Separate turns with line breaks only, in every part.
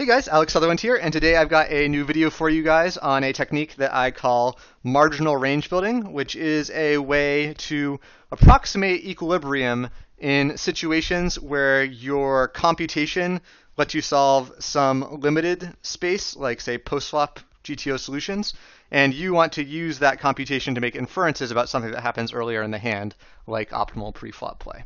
guys, Alex Sutherland here, and today I've got a new video for you guys on a technique that I call marginal range building, which is a way to approximate equilibrium in situations where your computation lets you solve some limited space, like say post-flop GTO solutions, and you want to use that computation to make inferences about something that happens earlier in the hand, like optimal pre-flop play.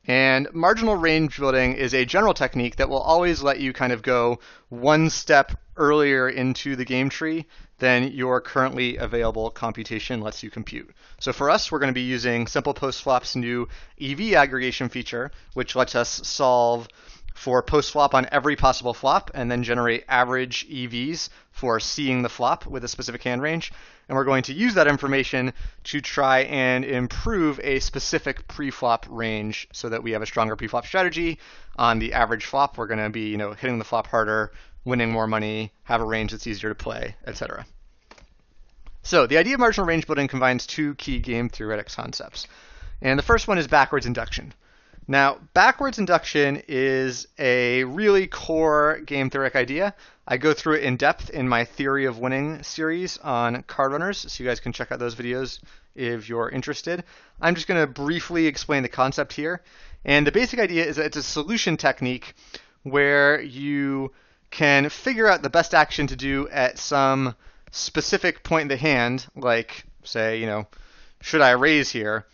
And marginal range building is a general technique that will always let you kind of go one step earlier into the game tree than your currently available computation lets you compute. So for us, we're going to be using Simple Postflop's new EV aggregation feature, which lets us solve for post-flop on every possible flop and then generate average EVs for seeing the flop with a specific hand range. And we're going to use that information to try and improve a specific pre-flop range so that we have a stronger pre-flop strategy. On the average flop, we're going to be hitting the flop harder, winning more money, have a range that's easier to play, etc. So the idea of marginal range building combines two key game theoretic concepts. And the first one is backwards induction. Now, backwards induction is a really core game theoretic idea. I go through it in depth in my Theory of Winning series on card runners, so you guys can check out those videos if you're interested. I'm just going to briefly explain the concept here. And the basic idea is that it's a solution technique where you can figure out the best action to do at some specific point in the hand, like, say, should I raise here?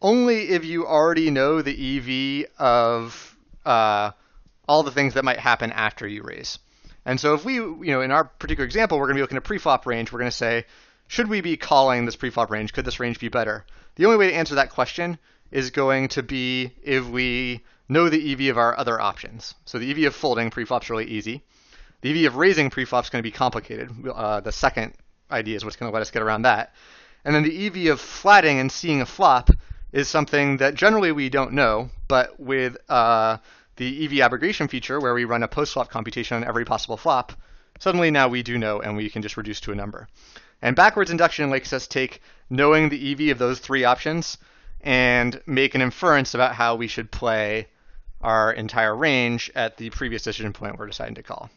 Only if you already know the EV of all the things that might happen after you raise. And so if we, in our particular example, we're going to be looking at pre-flop range, we're going to say, should we be calling this pre-flop range? Could this range be better? The only way to answer that question is going to be if we know the EV of our other options. So the EV of folding pre-flop's really easy. The EV of raising pre-flop's going to be complicated. The second idea is what's going to let us get around that. And then the EV of flatting and seeing a flop is something that generally we don't know, but with the EV aggregation feature where we run a post-flop computation on every possible flop, suddenly now we do know and we can just reduce to a number. And backwards induction lets us take knowing the EV of those three options and make an inference about how we should play our entire range at the previous decision point we're deciding to call.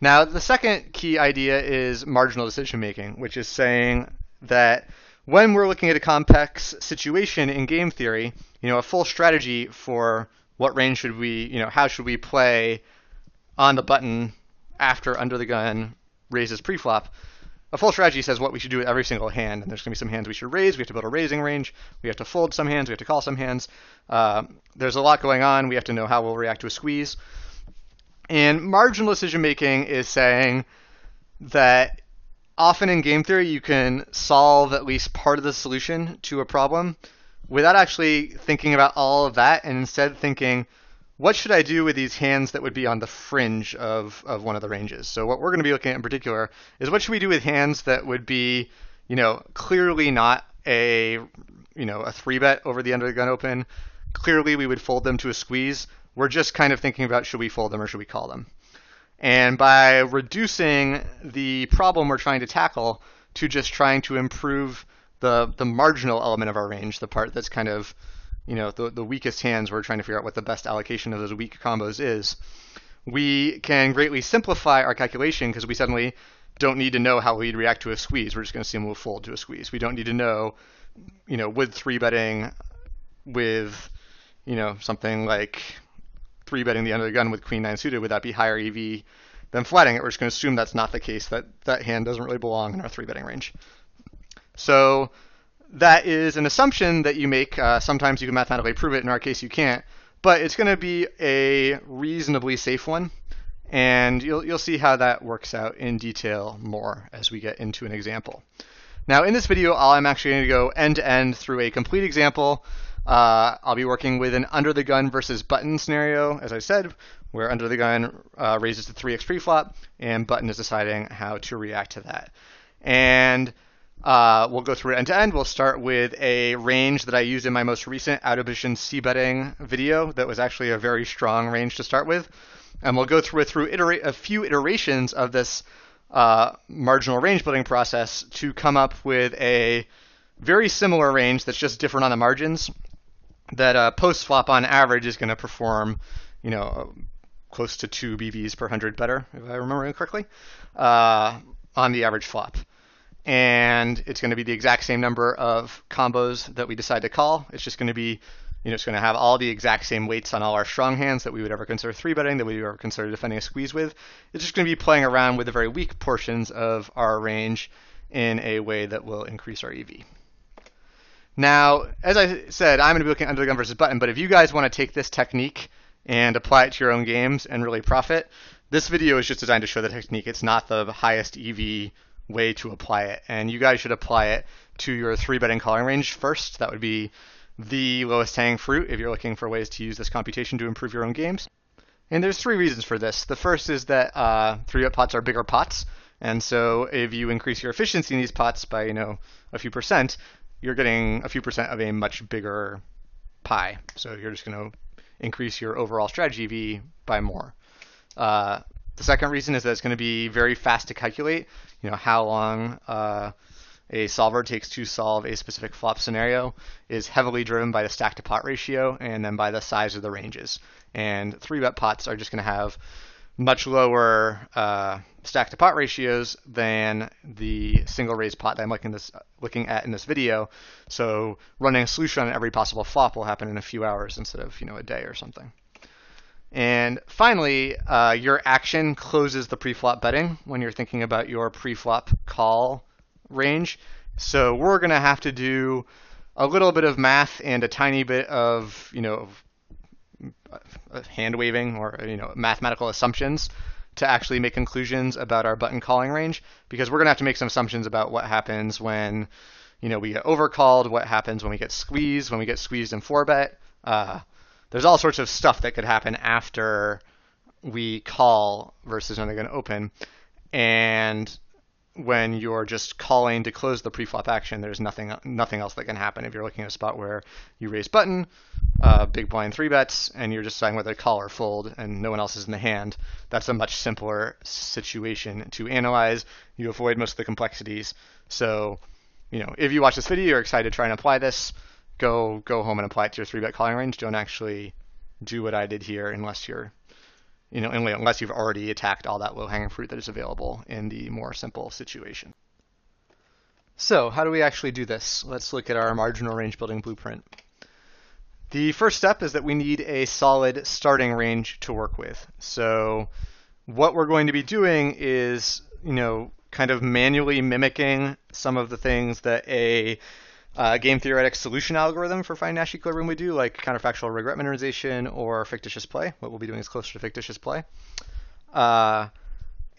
Now, the second key idea is marginal decision making, which is saying that when we're looking at a complex situation in game theory, a full strategy for what range should we, how should we play on the button after under the gun raises preflop, a full strategy says what we should do with every single hand. And there's going to be some hands we should raise. We have to build a raising range. We have to fold some hands. We have to call some hands. There's a lot going on. We have to know how we'll react to a squeeze. And marginal decision making is saying that often in game theory, you can solve at least part of the solution to a problem without actually thinking about all of that, and instead thinking, what should I do with these hands that would be on the fringe of one of the ranges? So what we're going to be looking at in particular is what should we do with hands that would be, clearly not a 3-bet over the under the gun open. Clearly we would fold them to a squeeze. We're just kind of thinking about should we fold them or should we call them? And by reducing the problem we're trying to tackle to just trying to improve the marginal element of our range, the part that's kind of, the weakest hands, we're trying to figure out what the best allocation of those weak combos is, we can greatly simplify our calculation because we suddenly don't need to know how we'd react to a squeeze. We're just going to assume we'll fold to a squeeze. We don't need to know, with 3-betting with, something like 3-betting the under the gun with queen 9 suited, would that be higher EV than flatting it? We're just going to assume that's not the case, that hand doesn't really belong in our 3-betting range. So that is an assumption that you make. Sometimes you can mathematically prove it. In our case, you can't. But it's going to be a reasonably safe one. And you'll see how that works out in detail more as we get into an example. Now, in this video, I'm actually going to go end-to-end through a complete example. I'll be working with an under the gun versus button scenario, as I said, where under the gun raises to 3x preflop, and button is deciding how to react to that. And we'll go through it end to end. We'll start with a range that I used in my most recent out of position c-betting video that was actually a very strong range to start with. And we'll go through a few iterations of this marginal range building process to come up with a very similar range that's just different on the margins that post flop on average is going to perform, close to 2 BVs per 100 better, if I remember correctly, on the average flop. And it's going to be the exact same number of combos that we decide to call. It's just going to be, it's going to have all the exact same weights on all our strong hands that we would ever consider 3-betting, that we would ever consider defending a squeeze with. It's just going to be playing around with the very weak portions of our range in a way that will increase our EV. Now, as I said, I'm going to be looking at under the gun versus button, but if you guys want to take this technique and apply it to your own games and really profit, this video is just designed to show the technique. It's not the highest EV way to apply it, and you guys should apply it to your 3-betting calling range first. That would be the lowest hanging fruit if you're looking for ways to use this computation to improve your own games. And there's 3 reasons for this. The first is that 3-bet pots are bigger pots, and so if you increase your efficiency in these pots by a few percent, you're getting a few percent of a much bigger pie. So you're just going to increase your overall strategy EV by more. The second reason is that it's going to be very fast to calculate. How long a solver takes to solve a specific flop scenario is heavily driven by the stack to pot ratio and then by the size of the ranges. And 3-bet pots are just going to have much lower stack to pot ratios than the single raise pot that I'm looking at in this video. So running a solution on every possible flop will happen in a few hours instead of a day or something. And finally, your action closes the pre-flop betting when you're thinking about your pre-flop call range. So we're going to have to do a little bit of math and a tiny bit of, hand waving or, mathematical assumptions to actually make conclusions about our button calling range, because we're going to have to make some assumptions about what happens when, we get overcalled, what happens when we get squeezed in 4-bet. There's all sorts of stuff that could happen after we call versus when they're going to open. And when you're just calling to close the pre-flop action, there's nothing else that can happen. If you're looking at a spot where you raise button, big blind 3-bets, and you're just deciding whether to call or fold, and no one else is in the hand, that's a much simpler situation to analyze. You avoid most of the complexities. So, if you watch this video, you're excited to try and apply this, go home and apply it to your 3-bet calling range. Don't actually do what I did here unless you're, unless you've already attacked all that low-hanging fruit that is available in the more simple situation. So how do we actually do this? Let's look at our marginal range building blueprint. The first step is that we need a solid starting range to work with. So what we're going to be doing is, kind of manually mimicking some of the things that a game theoretic solution algorithm for finding Nash equilibrium we do, like counterfactual regret minimization or fictitious play. What we'll be doing is closer to fictitious play.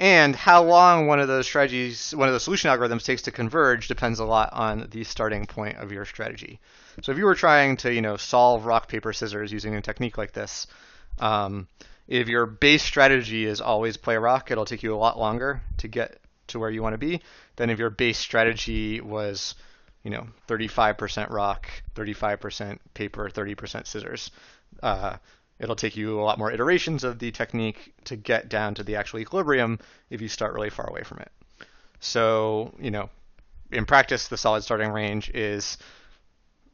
And how long one of those solution algorithms takes to converge depends a lot on the starting point of your strategy. So if you were trying to, solve rock, paper, scissors using a technique like this, if your base strategy is always play rock, it'll take you a lot longer to get to where you want to be than if your base strategy was 35% rock, 35% paper, 30% scissors. It'll take you a lot more iterations of the technique to get down to the actual equilibrium if you start really far away from it. So, in practice, the solid starting range is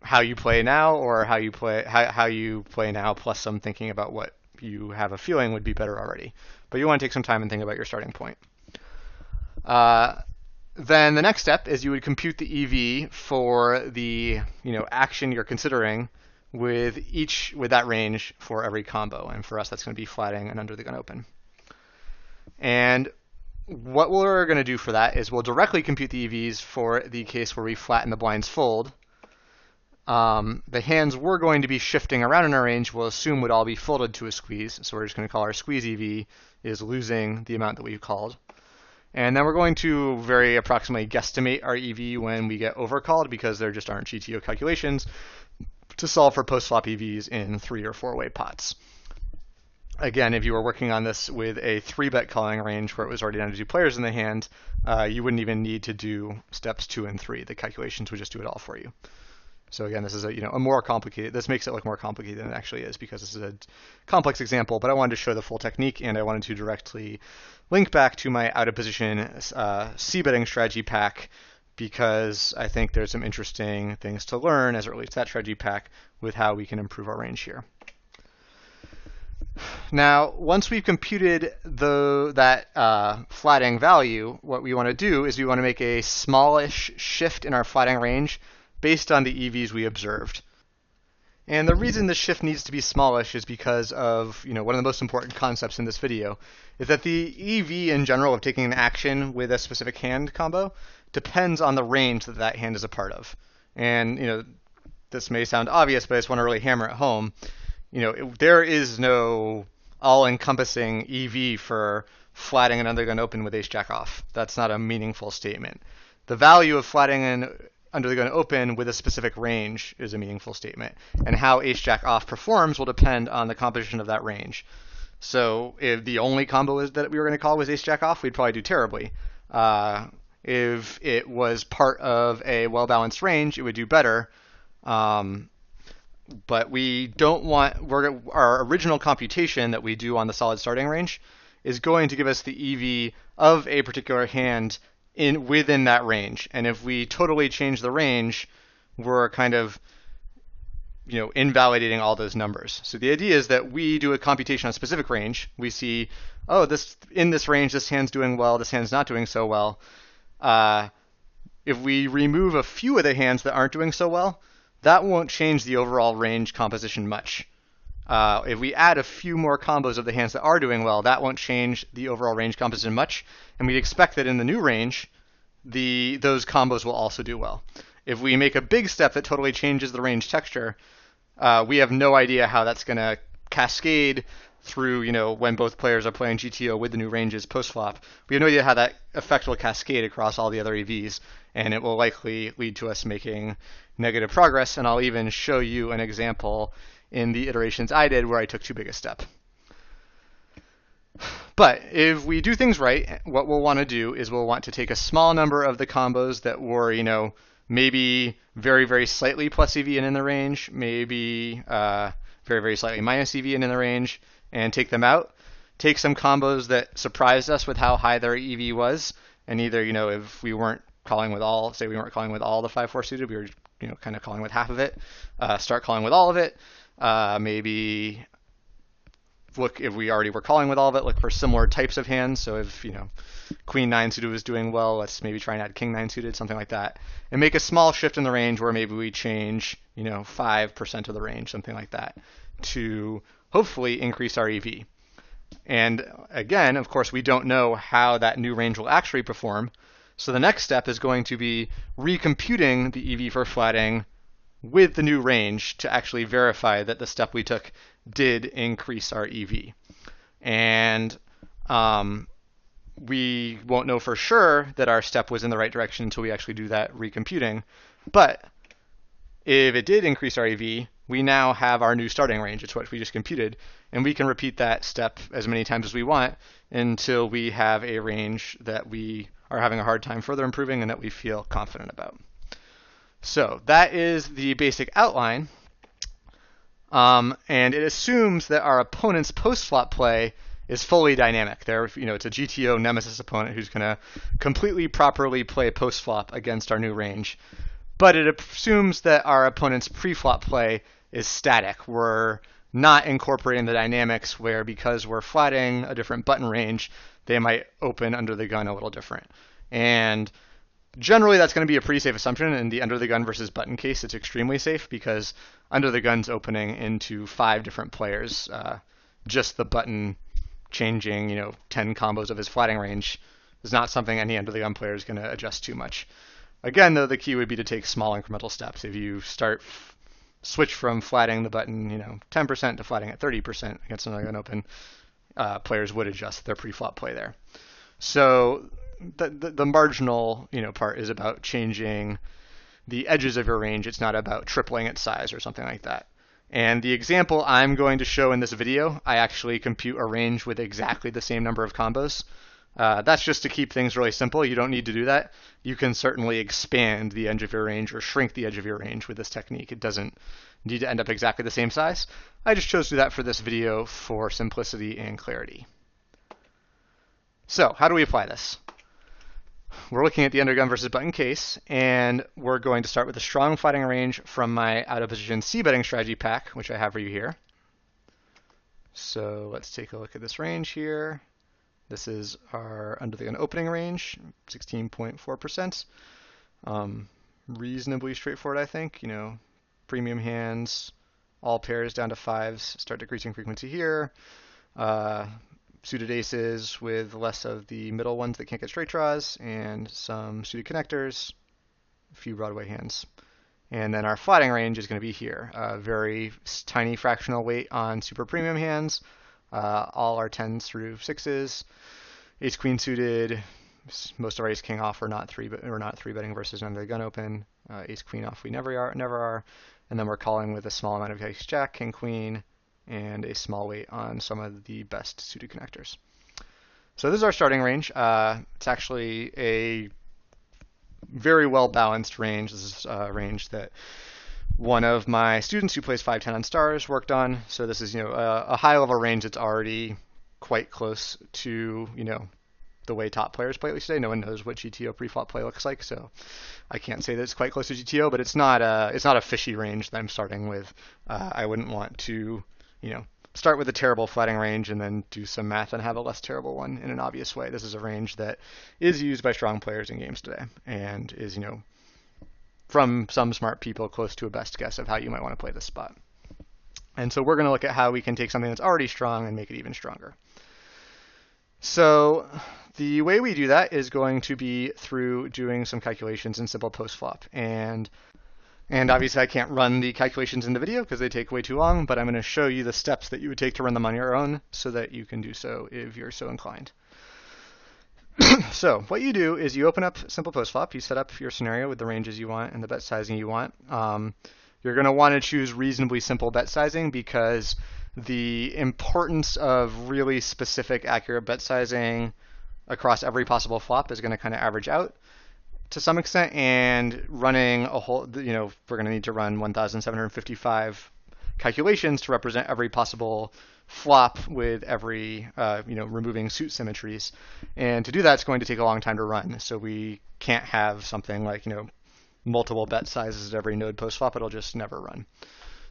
how you play now, or how you play now plus some thinking about what you have a feeling would be better already. But you want to take some time and think about your starting point. Then the next step is you would compute the EV for the action you're considering with that range for every combo. And for us, that's going to be flatting and under the gun open. And what we're going to do for that is we'll directly compute the EVs for the case where we flatten the blinds fold. The hands we're going to be shifting around in our range will assume would all be folded to a squeeze. So we're just going to call our squeeze EV is losing the amount that we've called. And then we're going to very approximately guesstimate our EV when we get overcalled, because there just aren't GTO calculations to solve for post-flop EVs in 3 or 4-way pots. Again, if you were working on this with a 3-bet calling range where it was already down to 2 players in the hand, you wouldn't even need to do steps 2 and 3. The calculations would just do it all for you. So again, this is a more complicated. This makes it look more complicated than it actually is, because this is a complex example. But I wanted to show the full technique, and I wanted to directly link back to my out of position c-betting strategy pack, because I think there's some interesting things to learn as it relates to that strategy pack with how we can improve our range here. Now, once we've computed that flattening value, what we want to do is we want to make a smallish shift in our flattening range based on the EVs we observed. And the reason this shift needs to be smallish is because of, one of the most important concepts in this video is that the EV in general of taking an action with a specific hand combo depends on the range that that hand is a part of. And, this may sound obvious, but I just want to really hammer it home. There is no all-encompassing EV for flattening an under the gun open with ace jack off. That's not a meaningful statement. The value of flattening an under the gun open with a specific range is a meaningful statement. And how ace jack off performs will depend on the composition of that range. So if the only combo that we were going to call was ace jack off, we'd probably do terribly. If it was part of a well-balanced range, it would do better. But we don't want, our original computation that we do on the solid starting range is going to give us the EV of a particular hand within that range. And if we totally change the range, we're kind of invalidating all those numbers. So the idea is that we do a computation on a specific range. We see, in this range, this hand's doing well, this hand's not doing so well. If we remove a few of the hands that aren't doing so well, that won't change the overall range composition much. If we add a few more combos of the hands that are doing well, that won't change the overall range composition much. And we'd expect that in the new range, those combos will also do well. If we make a big step that totally changes the range texture, we have no idea how that's going to cascade through, when both players are playing GTO with the new ranges post-flop. We have no idea how that effect will cascade across all the other EVs, and it will likely lead to us making negative progress, and I'll even show you an example in the iterations I did where I took too big a step. But if we do things right, what we'll want to do is we'll want to take a small number of the combos that were, maybe very, very slightly plus EV and in the range, maybe very, very slightly minus EV and in the range, and take them out. Take some combos that surprised us with how high their EV was, and either, if we weren't calling with all, say we weren't calling with all the 5-4 suited, we were, kind of calling with half of it, start calling with all of it. Maybe look, if we already were calling with all of it, look for similar types of hands. So if, Queen 9 suited was doing well, let's maybe try and add King 9 suited, something like that. And make a small shift in the range where maybe we change, 5% of the range, something like that, to hopefully increase our EV. And again, of course, we don't know how that new range will actually perform. So the next step is going to be recomputing the EV for flattening with the new range to actually verify that the step we took did increase our EV. And we won't know for sure that our step was in the right direction until we actually do that recomputing. But if it did increase our EV, we now have our new starting range. It's what we just computed. And we can repeat that step as many times as we want until we have a range that we are having a hard time further improving and that we feel confident about. So that is the basic outline. And it assumes that our opponent's post-flop play is fully dynamic. It's a GTO nemesis opponent who's going to completely properly play post-flop against our new range. But it assumes that our opponent's pre-flop play is static. We're not incorporating the dynamics where, because we're flattening a different button range, they might open under the gun a little different. And generally, that's going to be a pretty safe assumption. In the under the gun versus button case, it's extremely safe because under the gun's opening into 5 different players. Just the button changing, 10 combos of his flattening range is not something any under the gun player is going to adjust too much. Again, though, the key would be to take small incremental steps. If you switch from flattening the button, 10% to flattening at 30% against another gun open, players would adjust their pre-flop play there. So the marginal, part is about changing the edges of your range. It's not about tripling its size or something like that. And the example I'm going to show in this video, I actually compute a range with exactly the same number of combos. That's just to keep things really simple. You don't need to do that. You can certainly expand the edge of your range or shrink the edge of your range with this technique. It doesn't need to end up exactly the same size. I just chose to do that for this video for simplicity and clarity. So how do we apply this? We're looking at the undergun versus button case, and we're going to start with a strong flattening range from my out of position C betting strategy pack, which I have for you here. So let's take a look at this range here. This is our under the gun opening range, 16.4%. Reasonably straightforward, I think. You know, premium hands, all pairs down to fives, start decreasing frequency here. Suited aces with less of the middle ones that can't get straight draws, and some suited connectors, a few Broadway hands. And then our flatting range is going to be here. Very tiny fractional weight on super premium hands, all our 10s through 6s. Ace queen suited, most of our ace king off are not three betting versus under the gun open. Ace queen off we never are. And then we're calling with a small amount of ace jack, king queen, and a small weight on some of the best suited connectors. So this is our starting range. It's actually a very well balanced range. This is a range that one of my students who plays 5-10 on stars worked on. So this is, a high level range that's already quite close to, the way top players play at least today. No one knows what GTO preflop play looks like, so I can't say that it's quite close to GTO, but it's not a fishy range that I'm starting with. I wouldn't want to, start with a terrible flatting range and then do some math and have a less terrible one in an obvious way. This is a range that is used by strong players in games today and is, from some smart people close to a best guess of how you might want to play this spot. And so we're going to look at how we can take something that's already strong and make it even stronger. So the way we do that is going to be through doing some calculations in simple post-flop. And obviously I can't run the calculations in the video because they take way too long, but I'm going to show you the steps that you would take to run them on your own so that you can do so if you're so inclined. So what you do is you open up simple post-flop, you set up your scenario with the ranges you want and the bet sizing you want. You're going to want to choose reasonably simple bet sizing because the importance of really specific, accurate bet sizing across every possible flop is going to kind of average out to some extent, and running a whole, we're going to need to run 1,755 calculations to represent every possible flop with every, removing suit symmetries. And to do that, it's going to take a long time to run. So we can't have something like, multiple bet sizes at every node post flop. It'll just never run.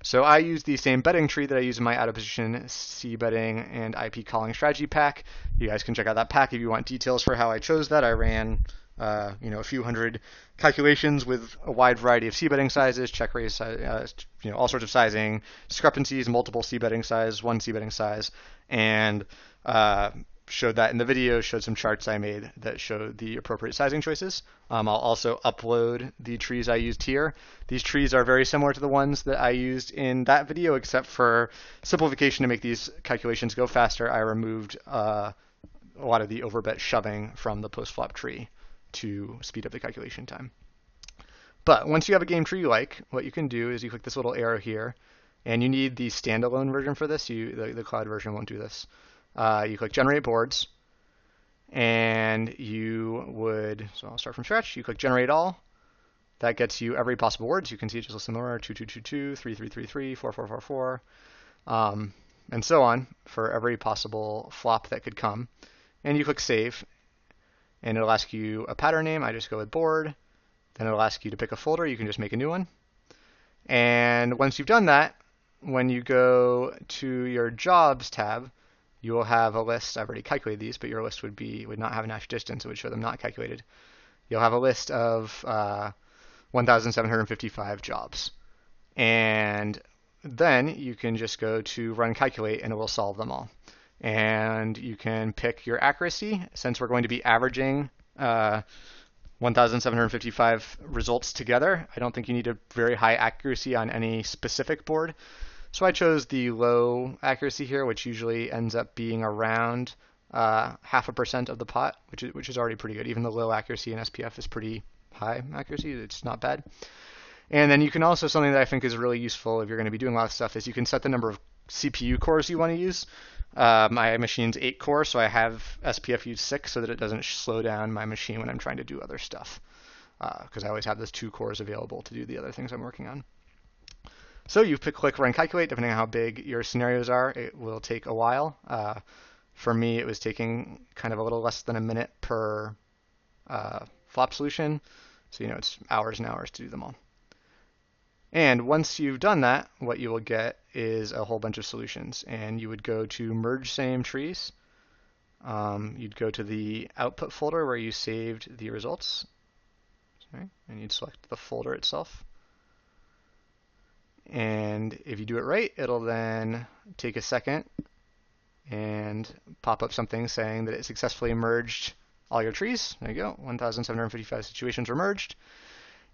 So I use the same betting tree that I use in my out of position C betting and IP calling strategy pack. You guys can check out that pack if you want details for how I chose that. I ran a few hundred calculations with a wide variety of C betting sizes, check raise, all sorts of sizing, discrepancies, multiple C betting size, one C betting size, and showed that in the video, showed some charts I made that showed the appropriate sizing choices. I'll also upload the trees I used here. These trees are very similar to the ones that I used in that video, except for simplification to make these calculations go faster. I removed a lot of the overbet shoving from the post-flop tree to speed up the calculation time. But once you have a game tree you like, what you can do is you click this little arrow here, and you need the standalone version for this. The cloud version won't do this. You click Generate Boards, and so I'll start from scratch. You click Generate All. That gets you every possible word. So you can see it just listed similar, 2222, 3333, 4444, and so on for every possible flop that could come. And you click Save, and it'll ask you a pattern name. I just go with board. Then it'll ask you to pick a folder. You can just make a new one. And once you've done that, when you go to your Jobs tab, you will have a list. I've already calculated these, but your list would not have an hash distance. It would show them not calculated. You'll have a list of 1,755 jobs. And then you can just go to Run Calculate, and it will solve them all. And you can pick your accuracy. Since we're going to be averaging 1,755 results together, I don't think you need a very high accuracy on any specific board. So I chose the low accuracy here, which usually ends up being around 0.5% of the pot, which is already pretty good. Even the low accuracy in SPF is pretty high accuracy. It's not bad. And then you can also, something that I think is really useful if you're going to be doing a lot of stuff, is you can set the number of CPU cores you want to use. My machine's 8 core, so I have SPF use 6 so that it doesn't slow down my machine when I'm trying to do other stuff. Because I always have those 2 cores available to do the other things I'm working on. So you click Run Calculate. Depending on how big your scenarios are, it will take a while. For me, it was taking kind of a little less than a minute per flop solution. So, it's hours and hours to do them all. And once you've done that, what you will get is a whole bunch of solutions. And you would go to merge same trees. You'd go to the output folder where you saved the results. Okay. And you'd select the folder itself. And if you do it right, it'll then take a second and pop up something saying that it successfully merged all your trees. There you go, 1,755 situations were merged.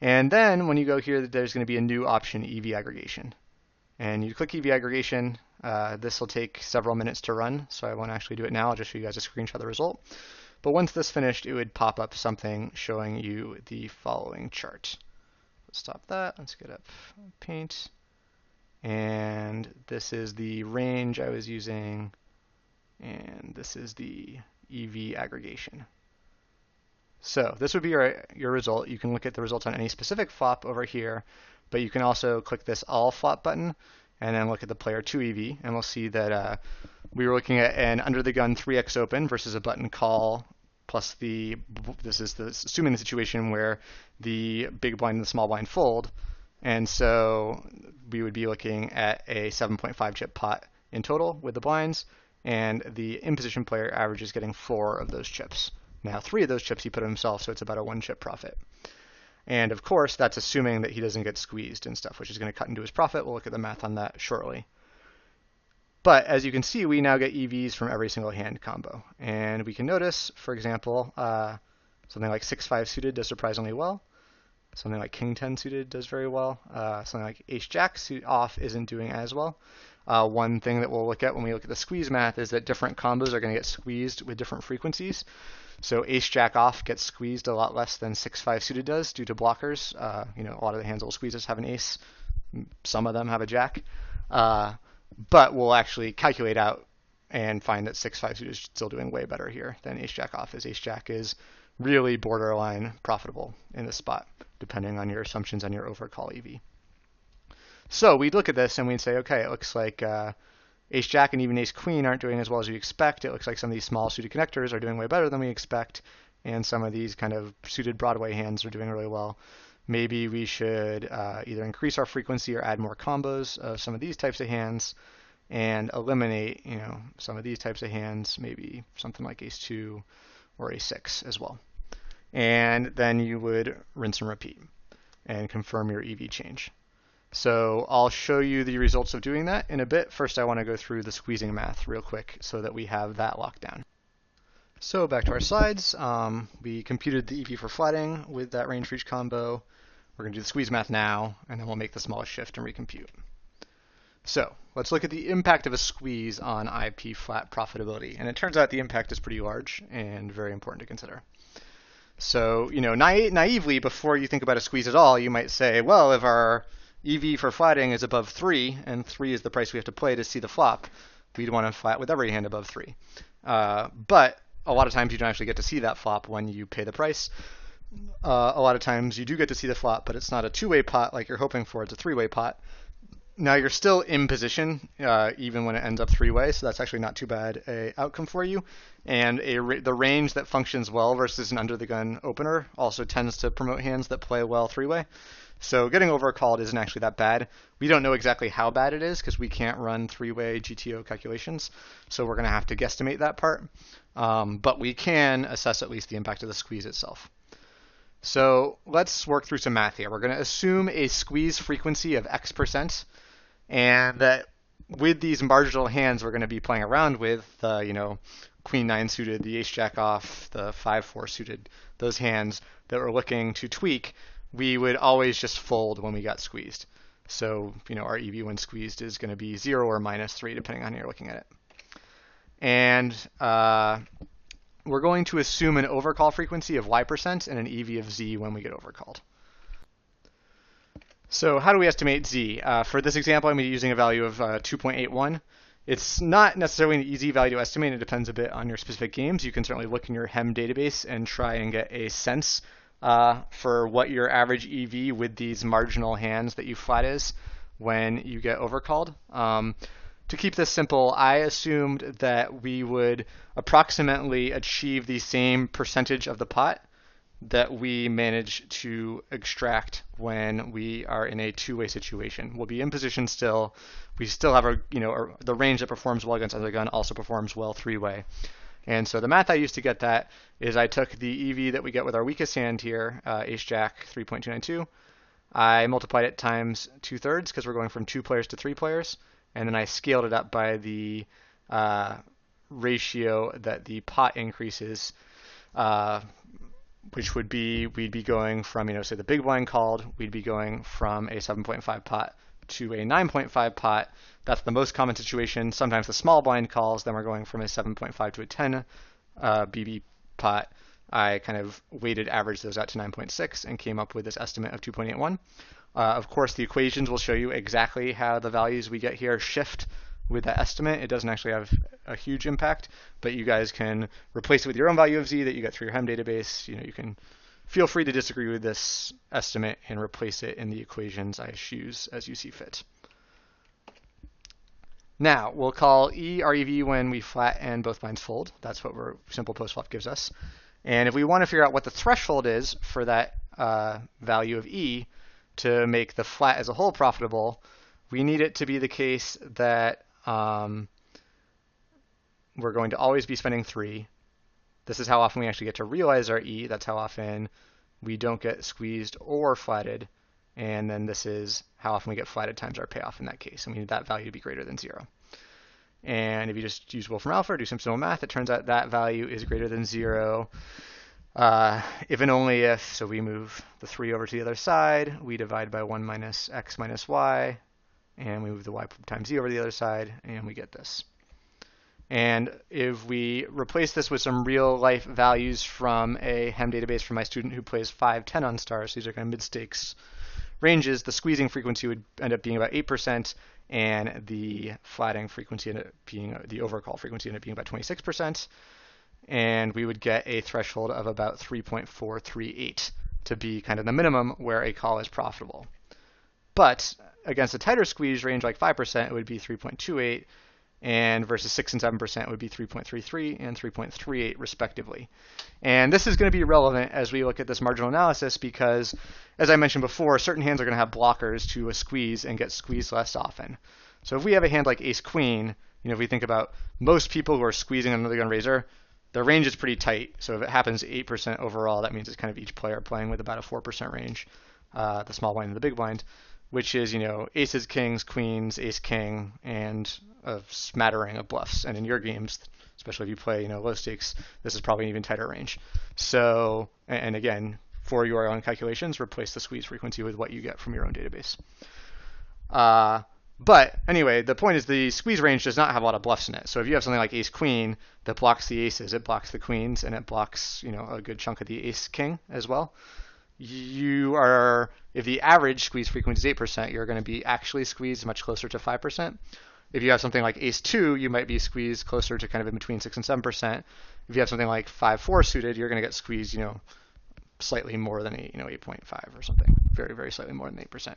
And then when you go here, there's going to be a new option, EV aggregation. And you click EV aggregation. This will take several minutes to run, so I won't actually do it now. I'll just show you guys a screenshot of the result. But once this finished, it would pop up something showing you the following chart. Let's stop that. Let's get up Paint. And this is the range I was using. And this is the EV aggregation. So this would be your result. You can look at the results on any specific flop over here, but you can also click this all flop button and then look at the player 2 EV, and we'll see that we were looking at an under the gun 3x open versus a button call plus this is assuming the situation where the big blind and the small blind fold, and so we would be looking at a 7.5 chip pot in total with the blinds, and the in position player averages getting 4 of those chips. Now 3 of those chips he put himself, so it's about a 1 chip profit. And of course, that's assuming that he doesn't get squeezed and stuff, which is going to cut into his profit. We'll look at the math on that shortly. But as you can see, we now get EVs from every single hand combo. And we can notice, for example, something like 6-5 suited does surprisingly well. Something like King 10 suited does very well. Something like Ace Jack off isn't doing as well. One thing that we'll look at when we look at the squeeze math is that different combos are going to get squeezed with different frequencies. So Ace Jack off gets squeezed a lot less than 6-5 suited does due to blockers. A lot of the hands that will squeeze us have an ace. Some of them have a jack. But we'll actually calculate out and find that 6-5 suited is still doing way better here than Ace Jack off is. Ace Jack is really borderline profitable in this spot, depending on your assumptions on your overcall EV. So we'd look at this and we'd say, okay, it looks like Ace Jack and even Ace Queen aren't doing as well as we expect. It looks like some of these small suited connectors are doing way better than we expect, and some of these kind of suited Broadway hands are doing really well. Maybe we should either increase our frequency or add more combos of some of these types of hands and eliminate, some of these types of hands, maybe something like Ace 2 or Ace 6 as well. And then you would rinse and repeat and confirm your EV change. So I'll show you the results of doing that in a bit. First, I want to go through the squeezing math real quick so that we have that locked down. So back to our slides. We computed the EV for flatting with that range for each combo. We're going to do the squeeze math now, and then we'll make the smallest shift and recompute. So let's look at the impact of a squeeze on IP flat profitability. And it turns out the impact is pretty large and very important to consider. So, naively, before you think about a squeeze at all, you might say, well, if our EV for flatting is above 3, and 3 is the price we have to play to see the flop, we'd want to flat with every hand above 3. But a lot of times you don't actually get to see that flop when you pay the price. A lot of times you do get to see the flop, but it's not a two-way pot like you're hoping for. It's a three-way pot. Now you're still in position even when it ends up three-way, so that's actually not too bad a outcome for you. And the range that functions well versus an under-the-gun opener also tends to promote hands that play well three-way. So getting overcalled isn't actually that bad. We don't know exactly how bad it is because we can't run three-way GTO calculations, so we're going to have to guesstimate that part. But we can assess at least the impact of the squeeze itself. So let's work through some math here. We're going to assume a squeeze frequency of X%, and that with these marginal hands we're going to be playing around with, Queen 9 suited, the Ace Jack off, the 5-4 suited, those hands that we're looking to tweak, we would always just fold when we got squeezed. So, our EV when squeezed is going to be 0 or -3, depending on how you're looking at it. And we're going to assume an overcall frequency of Y% and an EV of Z when we get overcalled. So how do we estimate Z? For this example, I'm using a value of 2.81. It's not necessarily an easy value to estimate. It depends a bit on your specific games. You can certainly look in your HEM database and try and get a sense for what your average EV with these marginal hands that you flat is when you get overcalled. To keep this simple, I assumed that we would approximately achieve the same percentage of the pot that we manage to extract when we are in a two-way situation. We'll be in position still. We still have the range that performs well against other gun also performs well three-way. And so the math I used to get that is I took the EV that we get with our weakest hand here, Ace Jack 3.292. I multiplied it times 2/3 because we're going from 2 players to 3 players, and then I scaled it up by the ratio that the pot increases, which would be we'd be going from, say the big blind called, we'd be going from a 7.5 pot to a 9.5 pot. That's the most common situation. Sometimes the small blind calls, then we're going from a 7.5 to a 10 BB pot. I kind of weighted averaged those out to 9.6 and came up with this estimate of 2.81. Of course, the equations will show you exactly how the values we get here shift with that estimate. It doesn't actually have a huge impact, but you guys can replace it with your own value of Z that you get through your HEM database. You can feel free to disagree with this estimate and replace it in the equations I choose as you see fit. Now, we'll call E our EV when we flat and both blinds fold. That's what simple post-flop gives us. And if we want to figure out what the threshold is for that value of E to make the flat as a whole profitable, we need it to be the case that we're going to always be spending 3. This is how often we actually get to realize our E. That's how often we don't get squeezed or flatted. And then this is how often we get flatted times our payoff in that case. And we need that value to be greater than 0. And if you just use Wolfram Alpha or do some simple math, it turns out that value is greater than 0 if and only if, so we move the 3 over to the other side, we divide by 1 minus x minus y, and we move the y times z over to the other side, and we get this. And if we replace this with some real life values from a HEM database from my student who plays 5-10 on stars, these are kind of mid-stakes ranges, the squeezing frequency would end up being about 8%, and the flatting frequency ended up being, the overcall frequency ended up being about 26%, and we would get a threshold of about 3.438 to be kind of the minimum where a call is profitable. But against a tighter squeeze range like 5%, it would be 3.28, and versus 6 and 7% would be 3.33 and 3.38 respectively. And this is going to be relevant as we look at this marginal analysis because, as I mentioned before, certain hands are going to have blockers to a squeeze and get squeezed less often. So if we have a hand like ace-queen, if we think about most people who are squeezing another gun raiser, the range is pretty tight. So if it happens 8% overall, that means it's kind of each player playing with about a 4% range, the small blind and the big blind, which is, aces, kings, queens, ace-king, and a smattering of bluffs. And in your games, especially if you play, low stakes, this is probably an even tighter range. So, and again, for your own calculations, replace the squeeze frequency with what you get from your own database. But anyway, the point is the squeeze range does not have a lot of bluffs in it. So if you have something like ace-queen that blocks the aces, it blocks the queens, and it blocks, a good chunk of the ace-king as well. If the average squeeze frequency is 8%, you're going to be actually squeezed much closer to 5%. If you have something like ace-2, you might be squeezed closer to kind of in between 6 and 7%. If you have something like 5-4 suited, you're going to get squeezed, slightly more than 8.5 or something, very, very slightly more than 8%,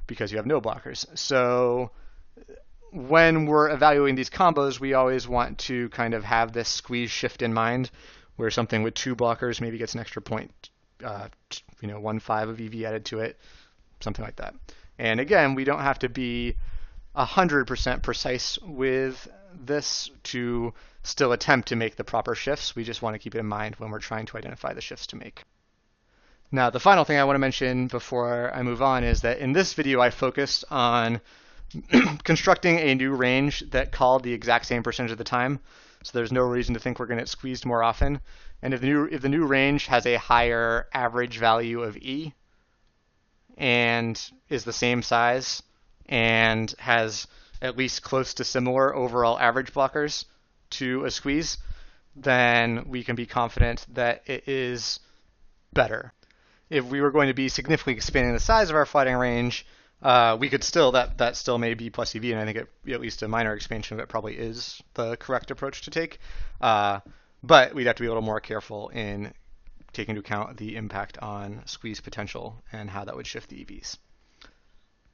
because you have no blockers. So when we're evaluating these combos, we always want to kind of have this squeeze shift in mind, where something with 2 blockers maybe gets an extra point, 1/5 of EV added to it, something like that. And again, we don't have to be 100% precise with this to still attempt to make the proper shifts. We just want to keep it in mind when we're trying to identify the shifts to make. Now, the final thing I want to mention before I move on is that in this video, I focused on constructing a new range that called the exact same percentage of the time. So there's no reason to think we're going to get squeezed more often. And if the new range has a higher average value of E and is the same size and has at least close to similar overall average blockers to a squeeze, then we can be confident that it is better. If we were going to be significantly expanding the size of our flatting range, we could still, that still may be plus EV, and I think at least a minor expansion of it probably is the correct approach to take. But we'd have to be a little more careful in taking into account the impact on squeeze potential and how that would shift the EVs.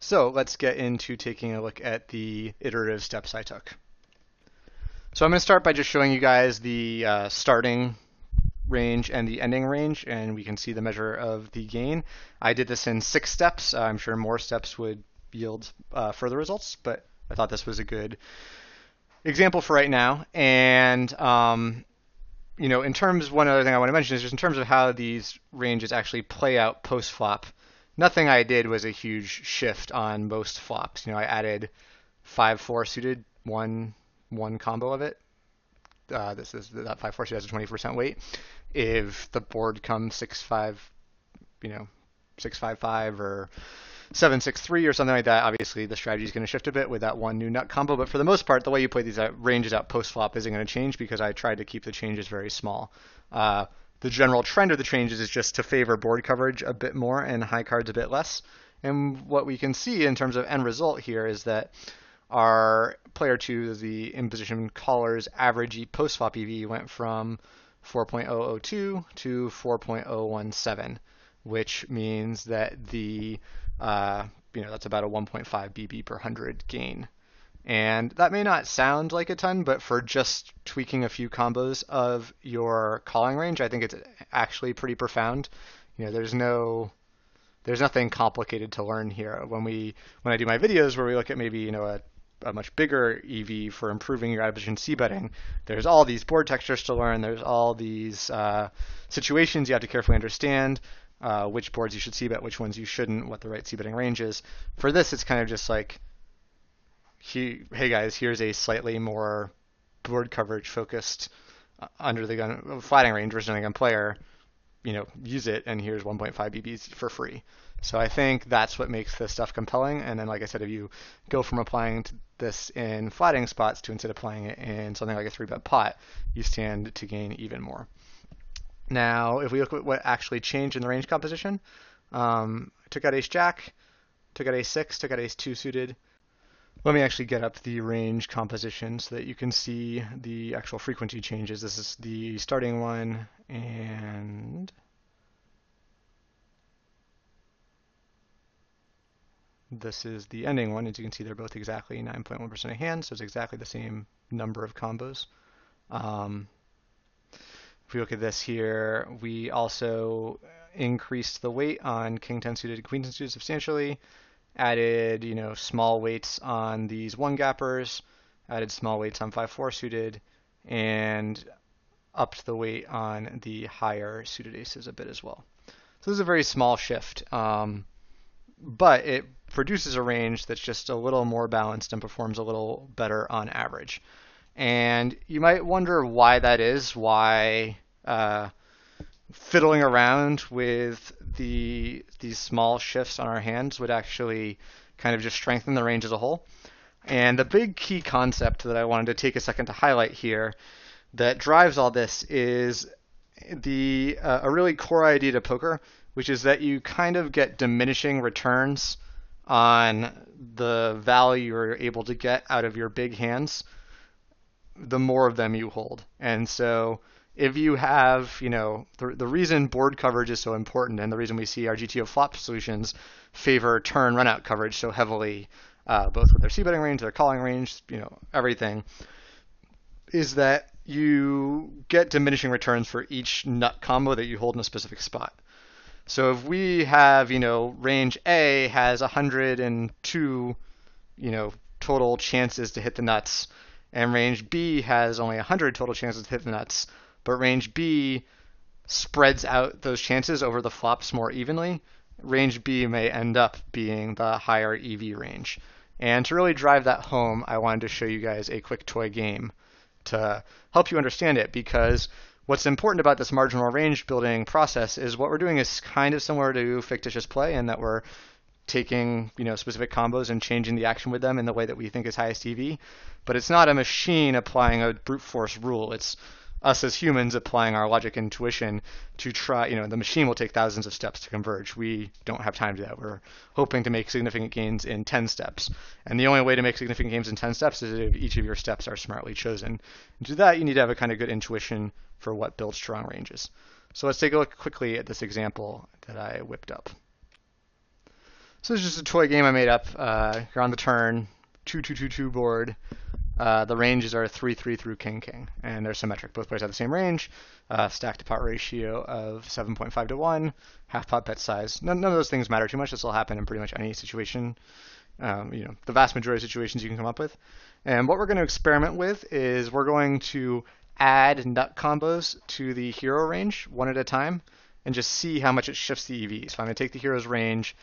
So let's get into taking a look at the iterative steps I took. So I'm going to start by just showing you guys the starting range and the ending range, and we can see the measure of the gain. I did this in 6 steps. I'm sure more steps would yield further results, but I thought this was a good example for right now. And in terms, one other thing I want to mention is just in terms of how these ranges actually play out post-flop. Nothing I did was a huge shift on most flops. I added 5-4 suited, one combo of it. This is that 5-4 suited has a 20% weight. If the board comes 6-5, 6-5-5 or 7-6-3 or something like that, obviously the strategy is going to shift a bit with that one new nut combo. But for the most part, the way you play these ranges out post-flop isn't going to change because I tried to keep the changes very small. The general trend of the changes is just to favor board coverage a bit more and high cards a bit less. And what we can see in terms of end result here is that our player 2, the in position caller's average post-flop EV went from 4.002 to 4.017, which means that the that's about a 1.5 BB per 100 gain. And that may not sound like a ton, but for just tweaking a few combos of your calling range, I think it's actually pretty profound. There's nothing complicated to learn here. When I do my videos where we look at maybe a much bigger EV for improving your out of position C betting, there's all these board textures to learn. There's all these situations you have to carefully understand. Which boards you should C bet, which ones you shouldn't, what the right C betting range is. For this, it's kind of just like, hey guys, here's a slightly more board coverage focused under the gun flatting range versus under the gun player. Use it, and here's 1.5 BBs for free. So I think that's what makes this stuff compelling. And then, like I said, if you go from applying this in flatting spots to instead applying it in something like a 3-bet pot, you stand to gain even more. Now, if we look at what actually changed in the range composition, took out ace-jack, took out ace-6, took out ace-2 suited. Let me actually get up the range composition so that you can see the actual frequency changes. This is the starting one, and this is the ending one. As you can see, they're both exactly 9.1% of hands, so it's exactly the same number of combos. If we look at this here, we also increased the weight on king 10 suited and queen 10 suited substantially, added small weights on these one gappers, added small weights on 5-4 suited, and upped the weight on the higher suited aces a bit as well. So this is a very small shift, but it produces a range that's just a little more balanced and performs a little better on average. And you might wonder why that is, why fiddling around with these small shifts on our hands would actually kind of just strengthen the range as a whole. And the big key concept that I wanted to take a second to highlight here that drives all this is a really core idea to poker, which is that you kind of get diminishing returns on the value you're able to get out of your big hands the more of them you hold. And so if you have, the reason board coverage is so important and the reason we see our GTO flop solutions favor turn runout coverage so heavily, both with their C betting range, their calling range, everything, is that you get diminishing returns for each nut combo that you hold in a specific spot. So if we have, range A has 102, total chances to hit the nuts, and range B has only 100 total chances to hit the nuts, but range B spreads out those chances over the flops more evenly, range B may end up being the higher EV range. And to really drive that home, I wanted to show you guys a quick toy game to help you understand it, because what's important about this marginal range building process is what we're doing is kind of similar to fictitious play in that we're taking specific combos and changing the action with them in the way that we think is highest EV, but it's not a machine applying a brute force rule. It's us as humans applying our logic and intuition to try, the machine will take thousands of steps to converge. We don't have time to do that. We're hoping to make significant gains in 10 steps. And the only way to make significant gains in 10 steps is if each of your steps are smartly chosen. And to do that, you need to have a kind of good intuition for what builds strong ranges. So let's take a look quickly at this example that I whipped up. So this is just a toy game I made up. You're on the turn, 2-2-2-2 board. the ranges are 3-3 through king-king, and they're symmetric. Both players have the same range, stack to pot ratio of 7.5 to 1, half pot bet size. None of those things matter too much. This will happen in pretty much any situation, the vast majority of situations you can come up with. And what we're going to experiment with is we're going to add nut combos to the hero range one at a time and just see how much it shifts the EV. So I'm going to take the hero's range,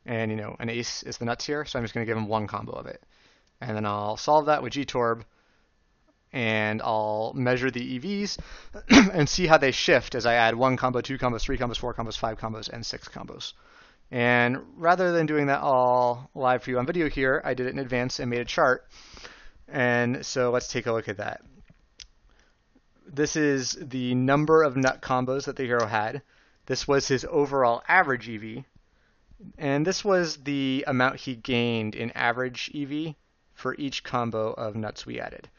and an ace is the nuts here, so I'm just going to give him one combo of it. And then I'll solve that with Gtorb, and I'll measure the EVs and see how they shift as I add 1 combo, 2 combos, 3 combos, 4 combos, 5 combos, and 6 combos. And rather than doing that all live for you on video here, I did it in advance and made a chart. And so let's take a look at that. This is the number of nut combos that the hero had. This was his overall average EV. And this was the amount he gained in average EV for each combo of nuts we added.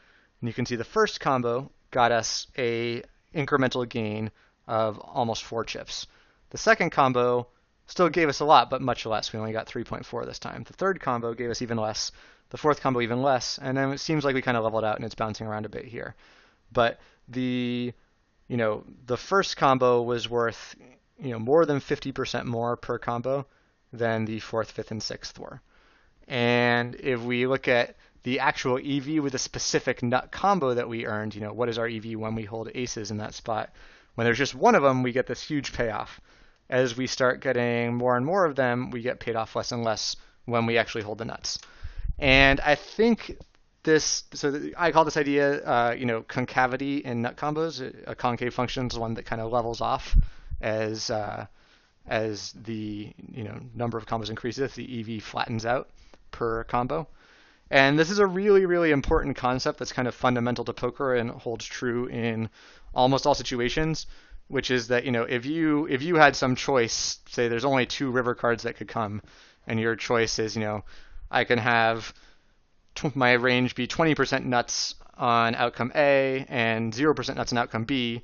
And you can see the first combo got us a incremental gain of almost 4 chips. The second combo still gave us a lot, but much less. We only got 3.4 this time. The third combo gave us even less. The fourth combo even less. And then it seems like we kind of leveled out and it's bouncing around a bit here. But the first combo was worth more than 50% more per combo than the fourth, fifth, and sixth were. And if we look at the actual EV with a specific nut combo that we earned, what is our EV when we hold aces in that spot? When there's just one of them, we get this huge payoff. As we start getting more and more of them, we get paid off less and less when we actually hold the nuts. And I think I call this idea, concavity in nut combos. A concave function is one that kind of levels off as the number of combos increases, the EV flattens out per combo. And this is a really, really important concept that's kind of fundamental to poker and holds true in almost all situations, which is that if you had some choice, say there's only 2 river cards that could come, and your choice is I can have my range be 20% nuts on outcome A and 0% nuts on outcome B,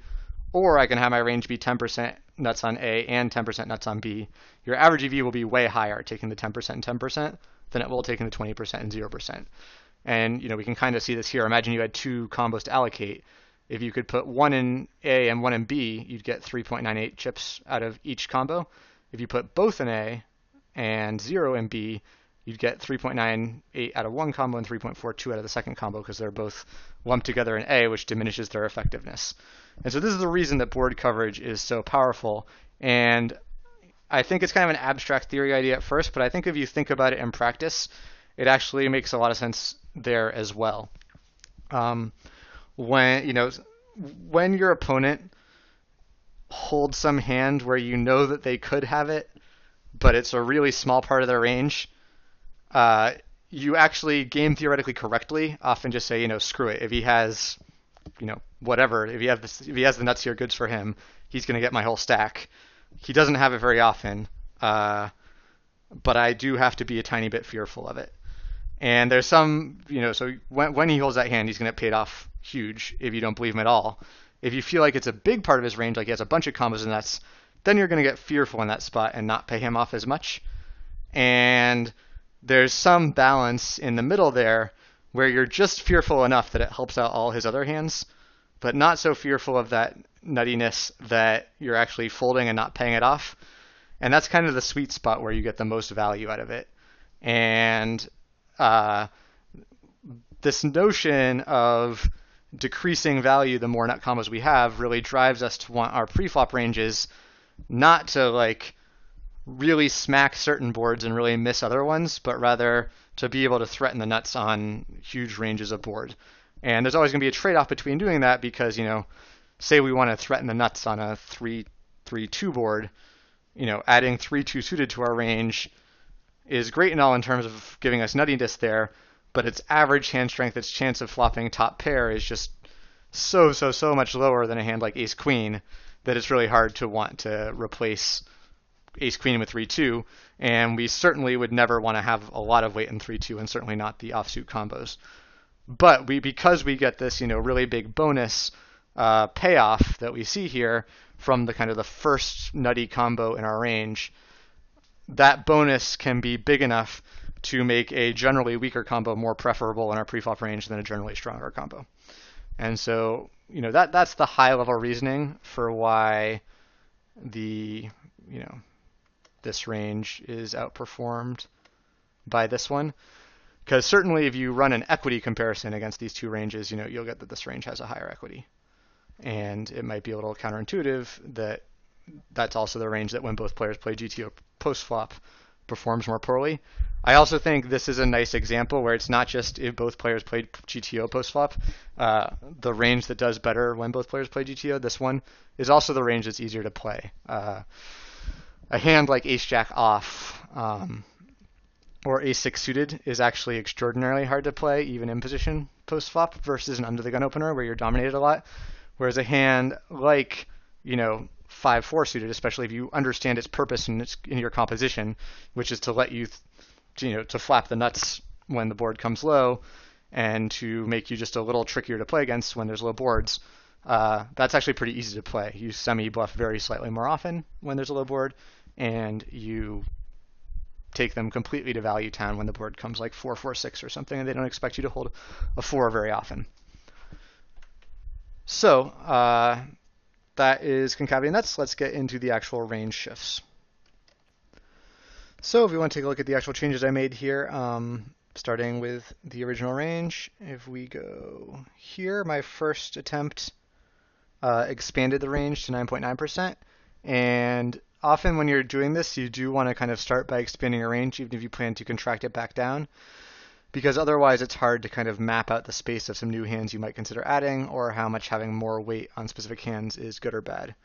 or I can have my range be 10% nuts on A and 10% nuts on B. Your average EV will be way higher taking the 10% and 10% than it will taking the 20% and 0%. And we can kind of see this here. Imagine you had 2 combos to allocate. If you could put 1 in A and 1 in B, you'd get 3.98 chips out of each combo. If you put both in A and 0 in B, you'd get 3.98 out of one combo and 3.42 out of the second combo because they're both lumped together in A, which diminishes their effectiveness. And so this is the reason that board coverage is so powerful. And I think it's kind of an abstract theory idea at first, but I think if you think about it in practice, it actually makes a lot of sense there as well. When your opponent holds some hand where you know that they could have it, but it's a really small part of their range, you actually game theoretically correctly often just say, screw it. If he has, whatever, if he has the nuts here, goods for him. He's going to get my whole stack. He doesn't have it very often, but I do have to be a tiny bit fearful of it. And there's some, so when he holds that hand, he's going to get paid off huge if you don't believe him at all. If you feel like it's a big part of his range, like he has a bunch of combos and nuts, then you're going to get fearful in that spot and not pay him off as much. And there's some balance in the middle there where you're just fearful enough that it helps out all his other hands, but not so fearful of that nuttiness that you're actually folding and not paying it off. And that's kind of the sweet spot where you get the most value out of it. And this notion of decreasing value the more nut combos we have really drives us to want our preflop ranges not to really smack certain boards and really miss other ones, but rather to be able to threaten the nuts on huge ranges of board. And there's always going to be a trade-off between doing that because, say we want to threaten the nuts on a 3-3-2 board, adding 3-2 suited to our range is great and all in terms of giving us nuttiness there, but its average hand strength, its chance of flopping top pair is just so much lower than a hand like ace-queen that it's really hard to want to replace ace-queen with 3-2, and we certainly would never want to have a lot of weight in 3-2 and certainly not the offsuit combos. But because we get this, really big bonus payoff that we see here from the kind of the first nutty combo in our range, that bonus can be big enough to make a generally weaker combo more preferable in our preflop range than a generally stronger combo. And so, that's the high level reasoning for why the, this range is outperformed by this one. Because certainly if you run an equity comparison against these two ranges, you'll get that this range has a higher equity. And it might be a little counterintuitive that that's also the range that when both players play GTO post-flop performs more poorly. I also think this is a nice example where it's not just if both players played GTO post-flop. The range that does better when both players play GTO, this one, is also the range that's easier to play. A hand like ace-jack off or ace-6 suited is actually extraordinarily hard to play, even in position post-flop, versus an under-the-gun opener where you're dominated a lot. Whereas a hand like, 5-4 suited, especially if you understand its purpose in your composition, which is to let you, to flap the nuts when the board comes low and to make you just a little trickier to play against when there's low boards. That's actually pretty easy to play. You semi-bluff very slightly more often when there's a low board, and you take them completely to value town when the board comes like 4-4-6 or something, and they don't expect you to hold a 4 very often. So that is concatenating nuts. Let's get into the actual range shifts. So if we want to take a look at the actual changes I made here, starting with the original range, if we go here, my first attempt expanded the range to 9.9%. And often when you're doing this, you do want to kind of start by expanding your range, even if you plan to contract it back down, because otherwise it's hard to kind of map out the space of some new hands you might consider adding, or how much having more weight on specific hands is good or bad.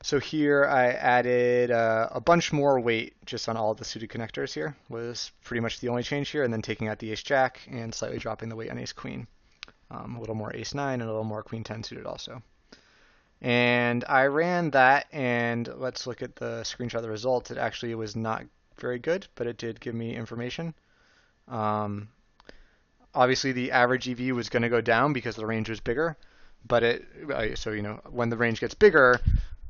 So here I added a bunch more weight just on all of the suited connectors here, was pretty much the only change here, and then taking out the ace-jack and slightly dropping the weight on ace-queen. A little more ace-9 and a little more queen-10 suited also. And I ran that, and let's look at the screenshot of the result. It actually was not very good, but it did give me information. Obviously the average EV was going to go down because the range was bigger, but when the range gets bigger,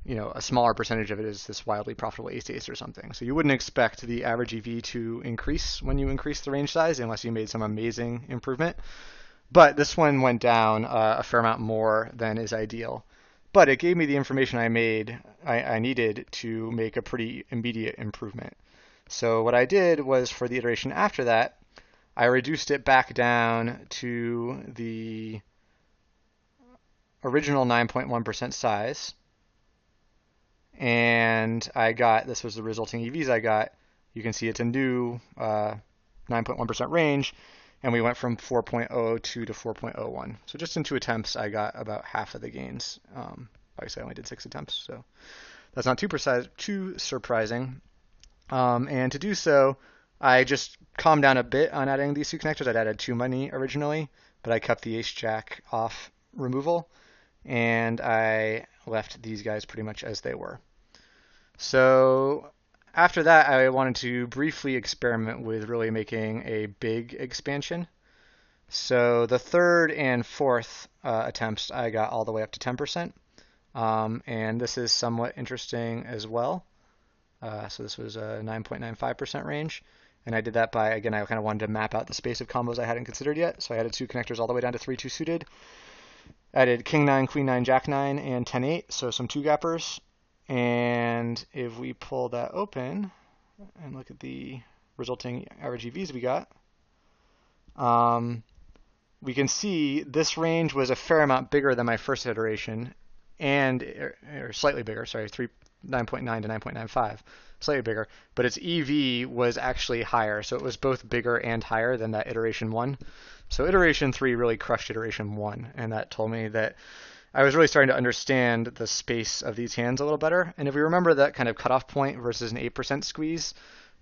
a smaller percentage of it is this wildly profitable ace-ace or something. So you wouldn't expect the average EV to increase when you increase the range size unless you made some amazing improvement. But this one went down a fair amount more than is ideal. But it gave me the information I needed to make a pretty immediate improvement. So what I did was, for the iteration after that, I reduced it back down to the original 9.1% size. And this was the resulting EVs I got. You can see it's a new 9.1% range, and we went from 4.002 to 4.01. So just in 2 attempts, I got about half of the gains. Obviously, I only did 6 attempts, so that's not too surprising. And to do so, I just calmed down a bit on adding these 2 connectors. I'd added too many originally, but I kept the ace-jack off removal, and I left these guys pretty much as they were. So after that, I wanted to briefly experiment with really making a big expansion. So the third and fourth attempts, I got all the way up to 10%. And this is somewhat interesting as well. So this was a 9.95% range. And I did that by, again, I kind of wanted to map out the space of combos I hadn't considered yet. So I added 2 connectors all the way down to 3-2 suited. Added king 9, queen 9, jack 9, and 10-8, so some 2-gappers. And if we pull that open and look at the resulting average EVs we got, we can see this range was a fair amount bigger than my first iteration, or slightly bigger, sorry, 9.9 to 9.95, slightly bigger, but its EV was actually higher, so it was both bigger and higher than that iteration 1. So iteration 3 really crushed iteration 1, and that told me that I was really starting to understand the space of these hands a little better. And if we remember, that kind of cutoff point versus an 8% squeeze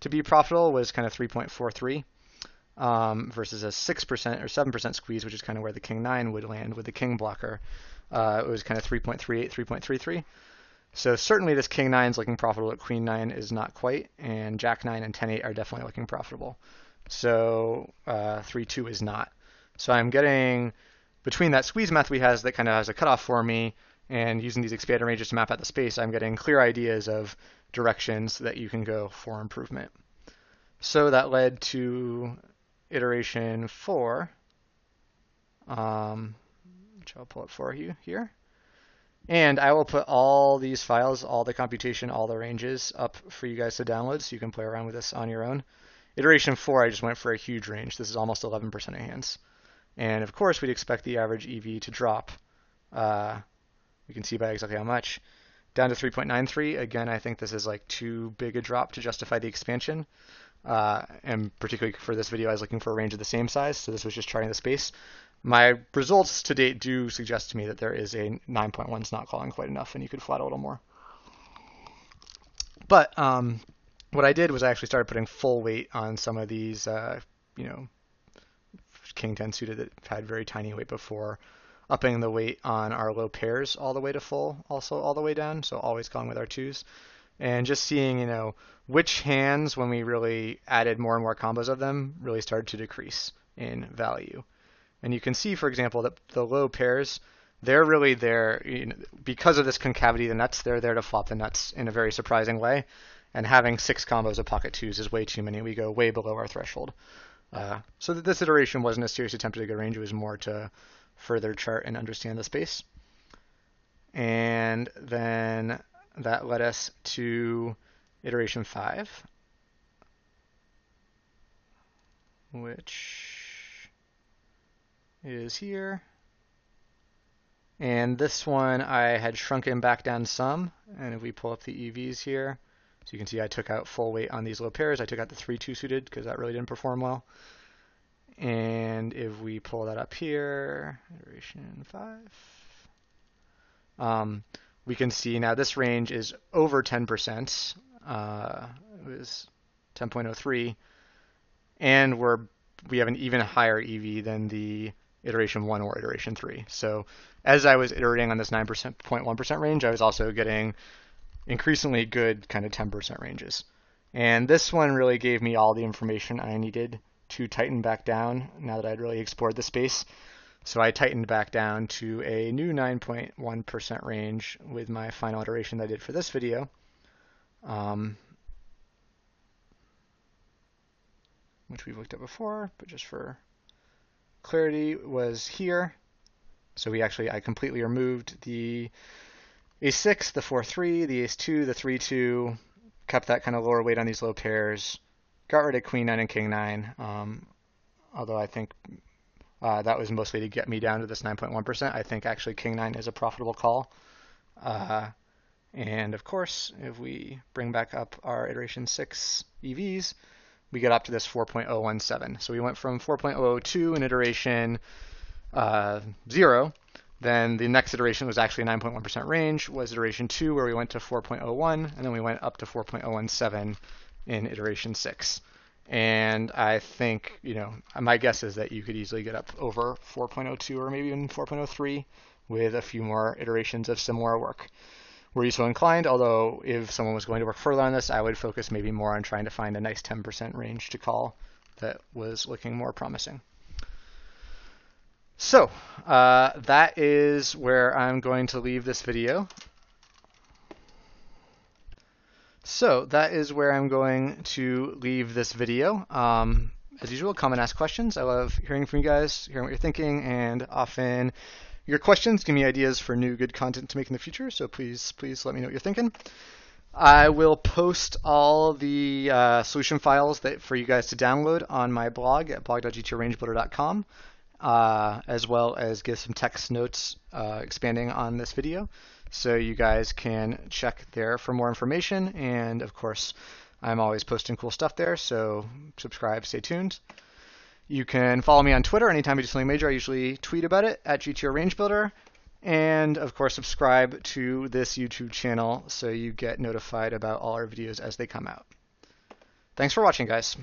to be profitable was kind of 3.43 versus a 6% or 7% squeeze, which is kind of where the king 9 would land with the king blocker. It was kind of 3.38, 3.33. So certainly this king 9 is looking profitable, but queen 9 is not quite, and jack 9 and 10-8 are definitely looking profitable. So 3-2 is not. So I'm getting, between that squeeze math we has that kind of has a cutoff for me, And using these expanded ranges to map out the space, I'm getting clear ideas of directions that you can go for improvement. So that led to iteration 4, which I'll pull up for you here. And I will put all these files, all the computation, all the ranges up for you guys to download so you can play around with this on your own. Iteration 4, I just went for a huge range. This is almost 11% of hands. And of course, we'd expect the average EV to drop. We can see by exactly how much. Down to 3.93. Again, I think this is like too big a drop to justify the expansion. And particularly for this video, I was looking for a range of the same size, so this was just trying the space. My results to date do suggest to me that there is a 9.1 is not calling quite enough, and you could flat a little more. But what I did was I actually started putting full weight on some of these, King 10 suited that had very tiny weight before, upping the weight on our low pairs all the way to full, also all the way down, so always calling with our 2s. And just seeing, which hands, when we really added more and more combos of them, really started to decrease in value. And you can see, for example, that the low pairs, they're really there, because of this concavity of the nuts, they're there to flop the nuts in a very surprising way. And having 6 combos of pocket 2s is way too many. We go way below our threshold. So that this iteration wasn't a serious attempt to get range, it was more to further chart and understand the space. And then that led us to iteration 5, which is here. And this one I had shrunken back down some, and if we pull up the EVs here, so you can see I took out full weight on these low pairs. I took out the 3-2 suited because that really didn't perform well. And if we pull that up here, iteration 5, we can see now this range is over 10%. It was 10.03, and we have an even higher EV than the iteration 1 or iteration 3. So as I was iterating on this 9.1% range, I was also getting increasingly good kind of 10% ranges. And this one really gave me all the information I needed to tighten back down now that I'd really explored the space. So I tightened back down to a new 9.1% range with my final iteration that I did for this video. Which we've looked at before, but just for clarity was here. So I completely removed the ace-6, the 4-3, the ace-2, the 3-2, kept that kind of lower weight on these low pairs, got rid of queen 9 and king 9, although I think that was mostly to get me down to this 9.1%. I think actually king 9 is a profitable call. And of course, if we bring back up our iteration 6 EVs, we get up to this 4.017. So we went from 4.002 in iteration 0. Then the next iteration was actually 9.1% range, was iteration 2, where we went to 4.01, and then we went up to 4.017 in iteration 6. And I think, my guess is that you could easily get up over 4.02 or maybe even 4.03 with a few more iterations of similar work. Were you so inclined? Although if someone was going to work further on this, I would focus maybe more on trying to find a nice 10% range to call that was looking more promising. So that is where I'm going to leave this video. As usual, come and ask questions. I love hearing from you guys, hearing what you're thinking, and often your questions give me ideas for new good content to make in the future, so please let me know what you're thinking. I will post all the solution files for you guys to download on my blog at blog.gtorangebuilder.com, as well as give some text notes expanding on this video, so you guys can check there for more information. And of course, I'm always posting cool stuff there, so subscribe, stay tuned. You can follow me on Twitter. Anytime I do something major, I usually tweet about it at GTO Range Builder. And of course, subscribe to this YouTube channel so you get notified about all our videos as they come out. Thanks for watching, guys.